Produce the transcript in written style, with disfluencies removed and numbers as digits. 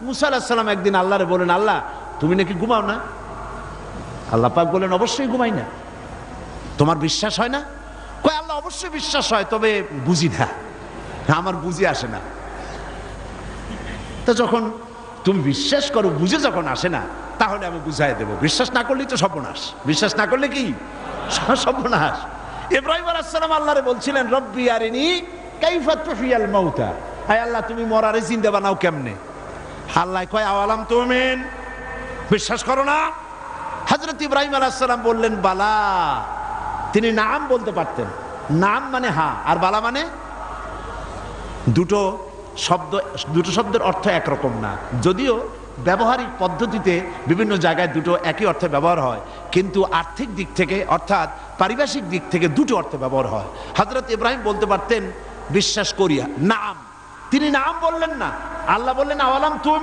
মুসা আলাইহিস সালাম একদিন আল্লাহরে বলেন, আল্লাহ তুমি নাকি ঘুমাও না? আল্লাহ পাক বলেন, অবশ্যই ঘুমাই না। তোমার বিশ্বাস হয় না? কয় আল্লাহ অবশ্যই বিশ্বাস হয়, তবে বুঝি না, আমার বুঝে আসে না। তো যখন তুমি বিশ্বাস করো, বুঝে যখন আসে না, তাহলে আমি বুঝাই দেবো। বিশ্বাস না করলেই তো সর্বনাশ। বিশ্বাস না করলে কি সর্বনাশ। ইব্রাহিম আলাইহিস সালাম আল্লাহরে বলছিলেন, রব্বি আরিনি কাইফা তুহিয়াল মাউতা, হায় আল্লাহ তুমি মরারে জিন্দা বানাও কেমনে? আল্লাহ কয় আওয়ালাম তুমিন, বিশ্বাস করো না? হযরত ইব্রাহিম আলাইহিস সালাম বললেন, বালা। তিনি নাম বলতে পারতেন। নাম মানে হ্যাঁ, আর বালা মানে দুটো শব্দের অর্থ একরকম না। যদিও ব্যবহারিক পদ্ধতিতে বিভিন্ন জায়গায় দুটো একই অর্থে ব্যবহার হয়, কিন্তু আর্থিক দিক থেকে অর্থাৎ পারিভাষিক দিক থেকে দুটো অর্থে ব্যবহার হয়। হযরত ইব্রাহিম বলতে পারতেন বিশ্বাস করিয়া, নাম। তিনি নাম বললেন না, আল্লাহ বললেন আওয়ালাম তুমিন।